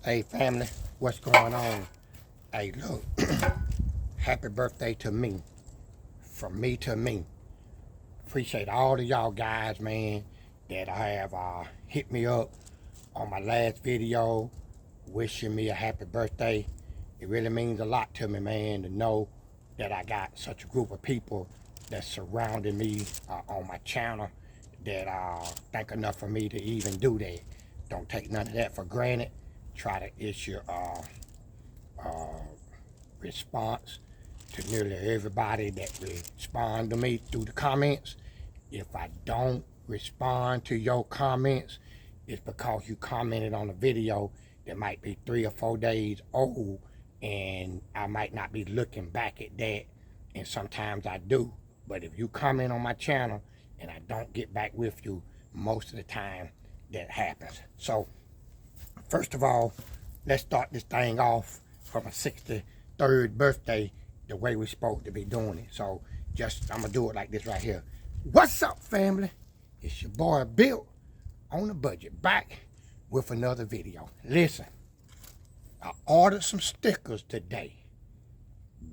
Hey family, what's going on? Hey look, happy birthday to me, from me to me. Appreciate all of y'all guys, man, that have hit me up on my last video, wishing me a happy birthday. It really means a lot to me, man, to know that I got such a group of people that's surrounding me on my channel that think enough of me to even do that. Don't take none of that for granted. Try to issue response to nearly everybody that respond to me through the comments. If I don't respond to your comments, it's because you commented on a video that might be 3 or 4 days old, and I might not be looking back at that, and sometimes I do. But if you comment on my channel and I don't get back with you, most of the time that happens. So first of all, let's start this thing off for my 63rd birthday the way we're supposed to be doing it. So I'm gonna do it like this right here. What's up, family? It's your boy Built on a Budget, back with another video. Listen, I ordered some stickers today.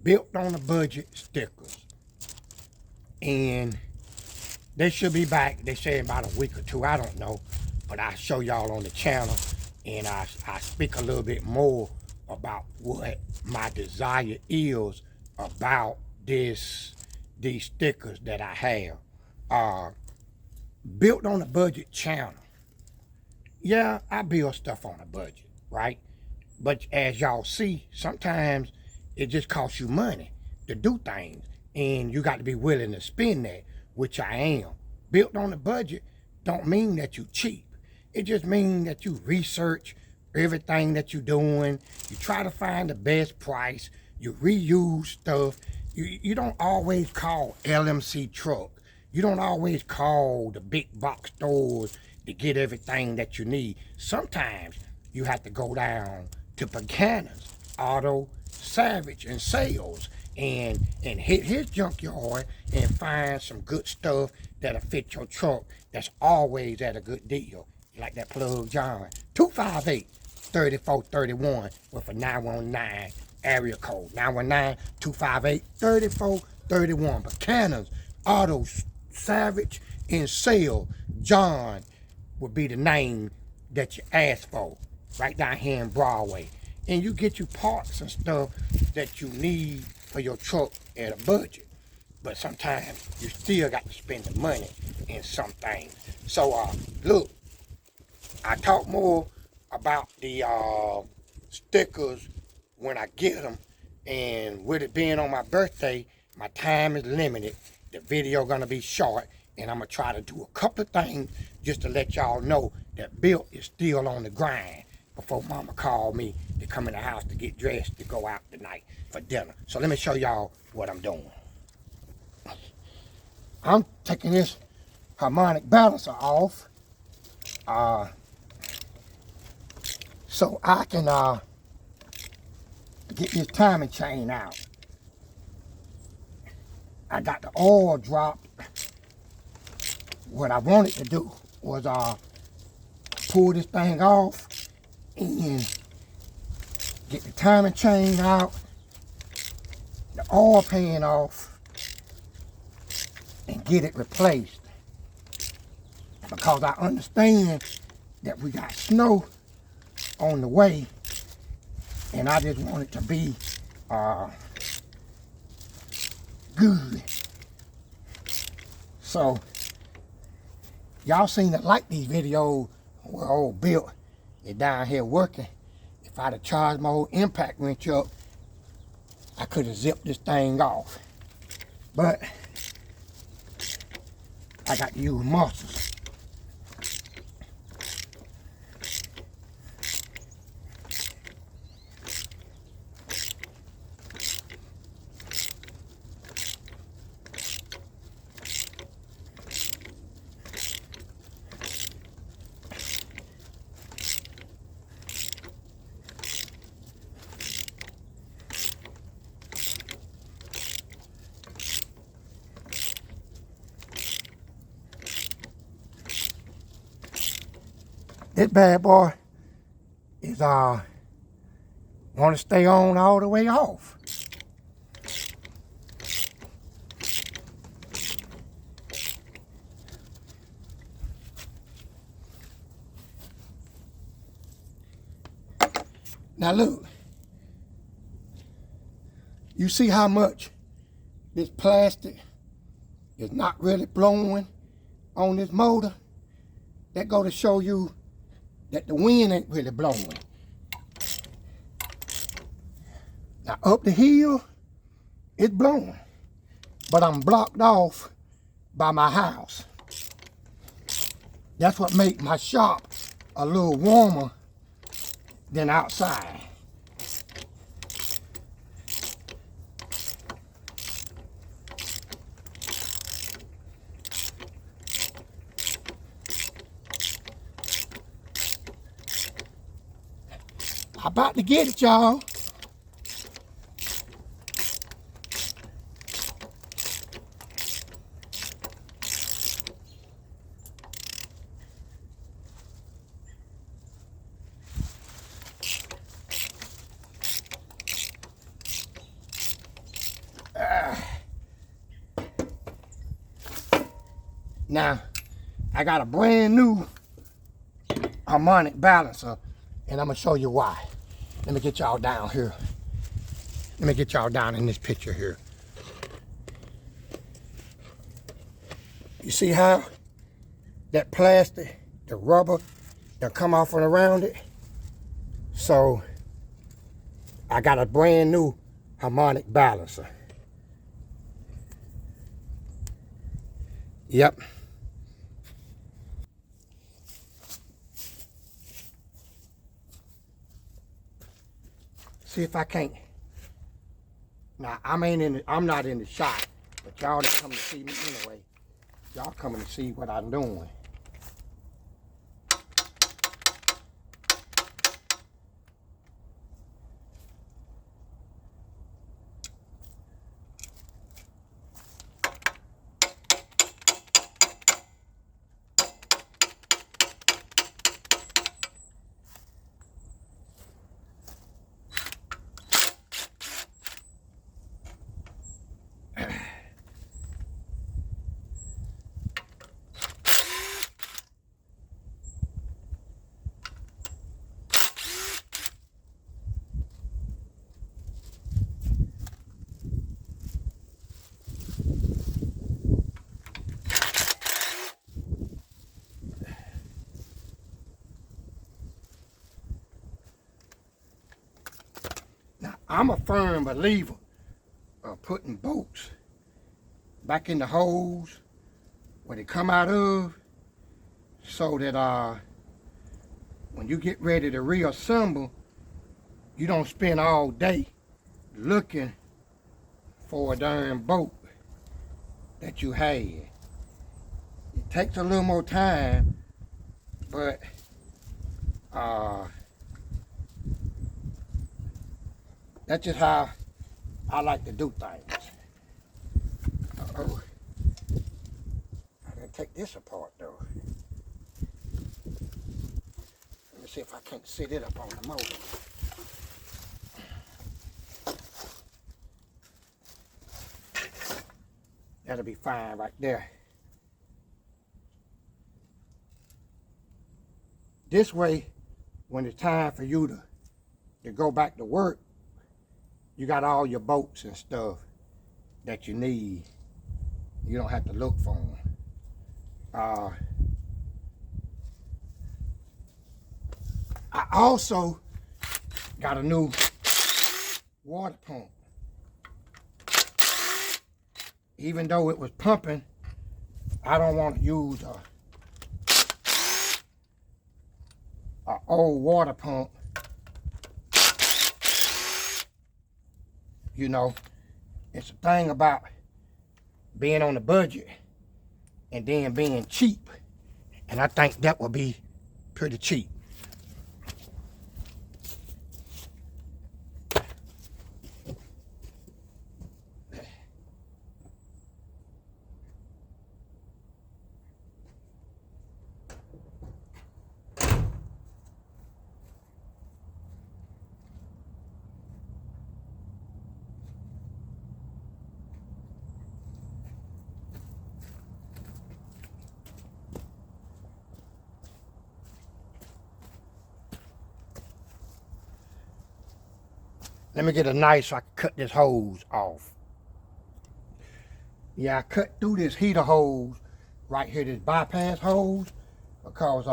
Built on a Budget stickers. And they should be back, they say about a week or two, I don't know. But I'll show y'all on the channel, and I speak a little bit more about what my desire is about these stickers that I have. Built on a Budget channel. Yeah, I build stuff on a budget, right? But as y'all see, sometimes it just costs you money to do things, and you got to be willing to spend that, which I am. Built on a budget don't mean that you cheap. It just means that you research everything that you're doing. You try to find the best price. You reuse stuff. You don't always call LMC truck. You don't always call the big box stores to get everything that you need. Sometimes you have to go down to Buchanan's, Auto, Savage, and Sales, and hit his junkyard and find some good stuff that'll fit your truck that's always at a good deal. Like that plug John, 258-3431 with a 919 area code. 919-258-3431. Buchanan's, Auto, Savage, and Sale. John would be the name that you ask for, right down here in Broadway. And you get you parts and stuff that you need for your truck at a budget. But sometimes you still got to spend the money in some things. So look, I talk more about the stickers when I get them, and with it being on my birthday, my time is limited. The video gonna be short, and I'm gonna try to do a couple of things just to let y'all know that Built is still on the grind before Mama called me to come in the house to get dressed to go out tonight for dinner. So let me show y'all what I'm doing. I'm taking this harmonic balancer off so I can get this timing chain out. I got the oil dropped. What I wanted to do was pull this thing off and get the timing chain out, the oil pan off, and get it replaced. Because I understand that we got snow on the way, and I just want it to be good. So y'all seem to like these videos where old Built is down here working. If I'd have charged my old impact wrench up, I could have zipped this thing off. But I got to use muscles. This bad boy is Want to stay on all the way off. Now look, you see how much this plastic is not really blowing on this motor? That go to show you that the wind ain't really blowing. Now up the hill, it's blowing, but I'm blocked off by my house. That's what makes my shop a little warmer than outside. I'm about to get it, y'all. Now, I got a brand new harmonic balancer, and I'm gonna show you why. Let me get y'all down here. Let me get y'all down in this picture here. You see how that plastic, the rubber, that come off and around it? So, I got a brand new harmonic balancer. Yep. See if I can't. Now I'm not in the shop, but y'all that come to see me anyway, y'all coming to see what I'm doing. Now I'm a firm believer of putting bolts back in the holes where they come out of, so that when you get ready to reassemble, you don't spend all day looking for a darn bolt that you had. It takes a little more time, but that's just how I like to do things. Uh-oh. I gotta take this apart though. Let me see if I can't sit it up on the motor. That'll be fine right there. This way, when it's time for you to go back to work, you got all your bolts and stuff that you need. You don't have to look for them. I also got a new water pump. Even though it was pumping, I don't want to use a old water pump. You know, it's a thing about being on the budget and then being cheap. And I think that will be pretty cheap. Let me get a knife so I can cut this hose off. Yeah, I cut through this heater hose right here, this bypass hose, because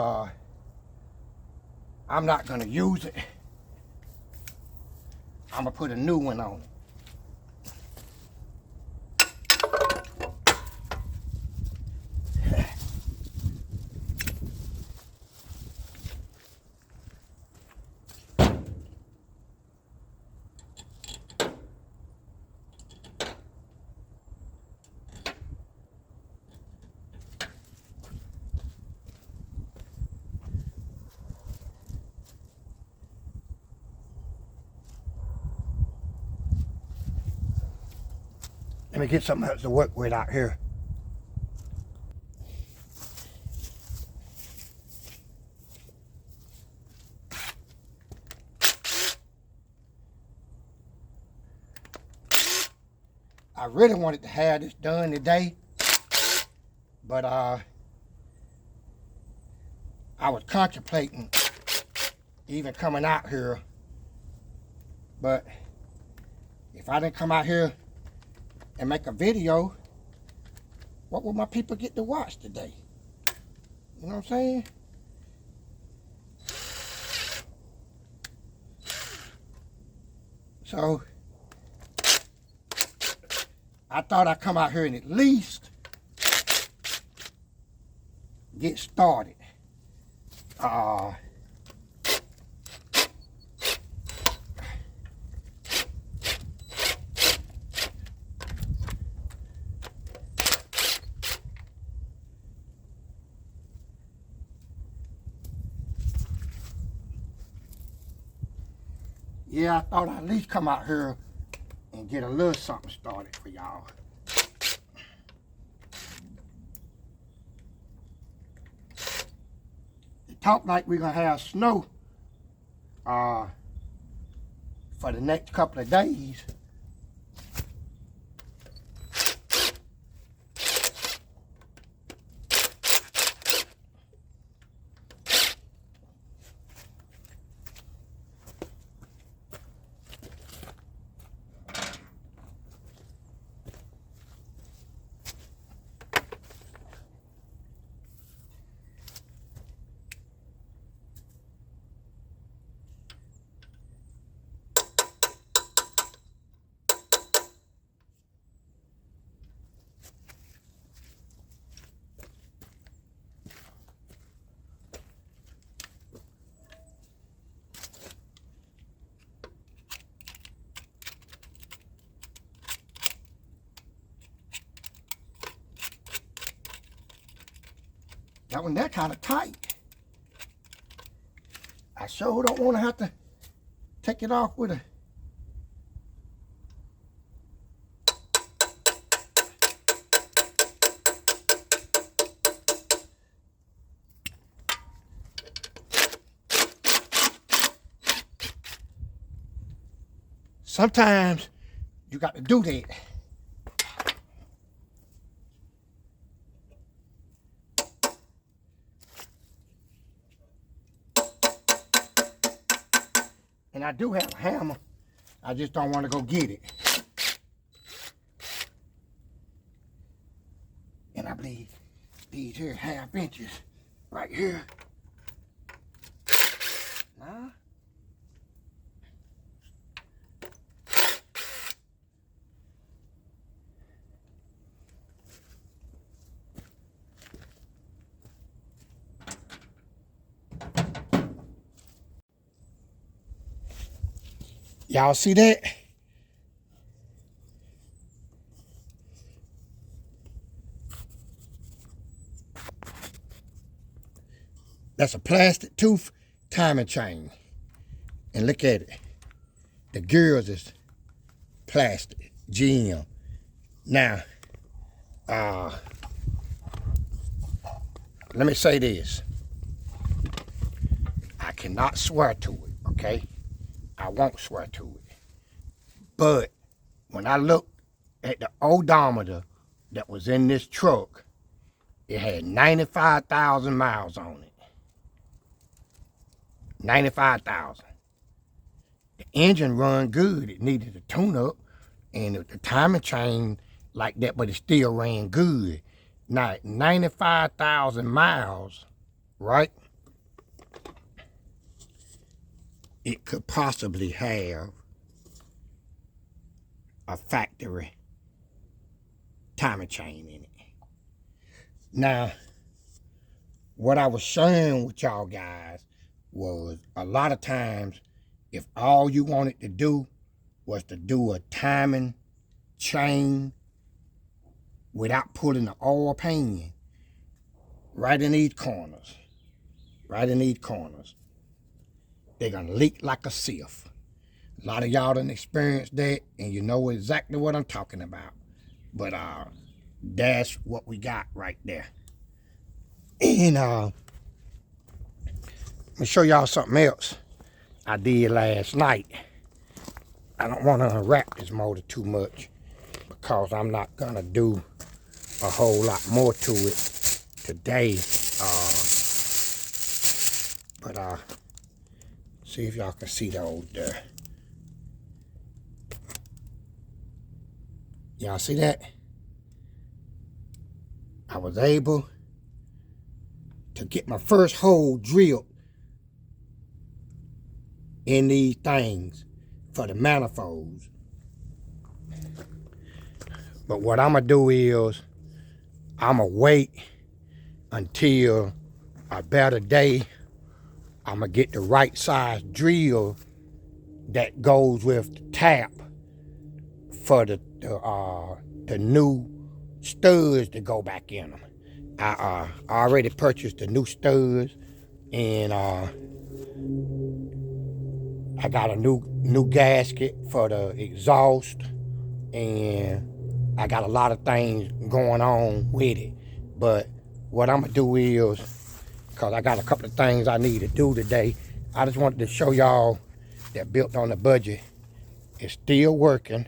I'm not gonna use it. I'm gonna put a new one on it. Let me get something else to work with out here. I really wanted to have this done today, but I was contemplating even coming out here, but if I didn't come out here and make a video, what will my people get to watch today? You know what I'm saying? So I thought I'd come out here and at least get started. Yeah, I thought I'd at least come out here and get a little something started for y'all. It talk like we're gonna have snow for the next couple of days. That one there kind of tight. I sure don't want to have to take it off with a sometimes you got to do that. And I do have a hammer. I just don't want to go get it. And I believe these here 1/2 inches right here. Nah. Y'all see that? That's a plastic tooth timing chain. And look at it. The gears is plastic, GM. Now, let me say this. I cannot swear to it, okay? I won't swear to it. But when I looked at the odometer that was in this truck, it had 95,000 miles on it. 95,000. The engine run good. It needed a tune-up, and the timing chain like that, but it still ran good. Now, 95,000 miles, right? It could possibly have a factory timing chain in it. Now, what I was sharing with y'all guys was a lot of times, if all you wanted to do was to do a timing chain without putting the oil pan right in these corners, they're gonna leak like a sieve. A lot of y'all done experienced that, and you know exactly what I'm talking about. But that's what we got right there. And let me show y'all something else I did last night. I don't want to unwrap this motor too much because I'm not gonna do a whole lot more to it today. But see if y'all can see those there. Y'all see that? I was able to get my first hole drilled in these things for the manifolds. But what I'm gonna do is I'm gonna wait until a better day. I'm gonna get the right size drill that goes with the tap for the new studs to go back in them. I already purchased the new studs, and I got a new gasket for the exhaust, and I got a lot of things going on with it. But what I'm gonna do is, because I got a couple of things I need to do today, I just wanted to show y'all that Built on the Budget is still working.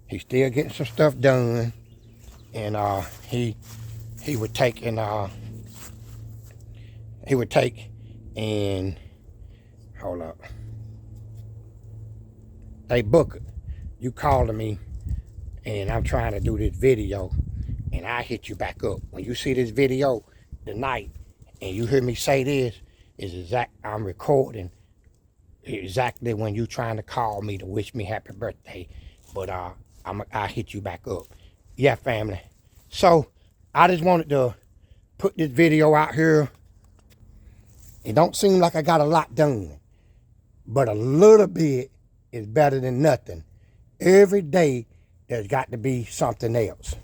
He's still getting some stuff done, and he would take and hold up. Hey Booker, you calling me, and I'm trying to do this video, and I hit you back up. When you see this video tonight, and you hear me say this, I'm recording exactly when you trying to call me to wish me happy birthday. But I hit you back up. Yeah, family. So I just wanted to put this video out here. It don't seem like I got a lot done, but a little bit is better than nothing. Every day there's got to be something else.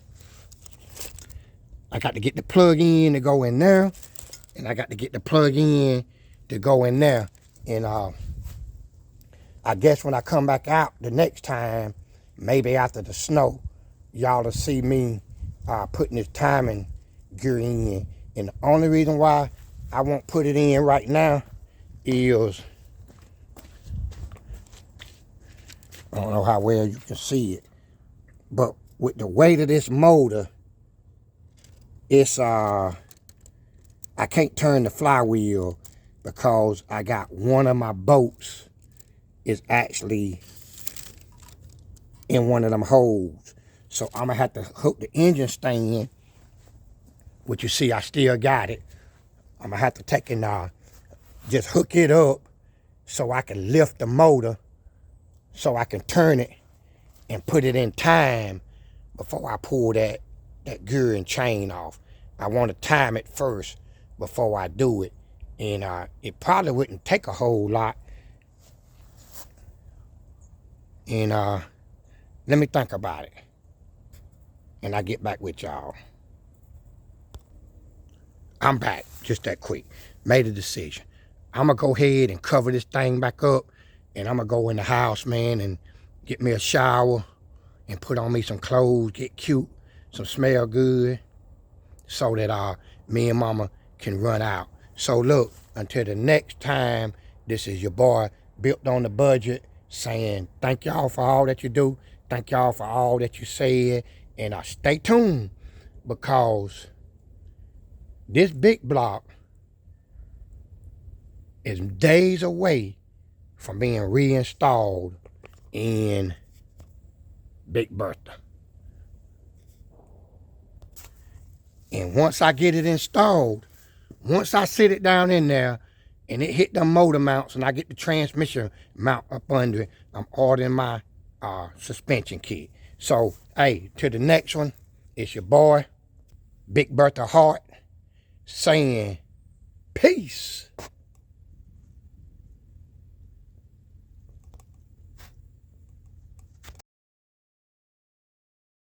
I got to get the plug in to go in there, and I got to get the plug in to go in there. And I guess when I come back out the next time, maybe after the snow, y'all will see me putting this timing gear in. And the only reason why I won't put it in right now is, I don't know how well you can see it, but with the weight of this motor, it's I can't turn the flywheel because I got one of my bolts is actually in one of them holes. So I'm gonna have to hook the engine stand, which you see I still got it. I'm gonna have to take and just hook it up so I can lift the motor, so I can turn it and put it in time before I pull that gear and chain off. I want to time it first before I do it. And it probably wouldn't take a whole lot. And let me think about it, and I get back with y'all. I'm back just that quick. Made a decision. I'm gonna go ahead and cover this thing back up, and I'm gonna go in the house, man, and get me a shower and put on me some clothes, get cute, some smell good, so that me and mama can run out. So look, until the next time, this is your boy Built on the Budget, saying thank y'all for all that you do. Thank y'all for all that you said. And stay tuned, because this big block is days away from being reinstalled in Big Bertha. And once I get it installed, once I sit it down in there and it hit the motor mounts and I get the transmission mount up under it, I'm ordering my suspension kit. So, hey, to the next one, it's your boy, Big Bertha Hart, saying peace.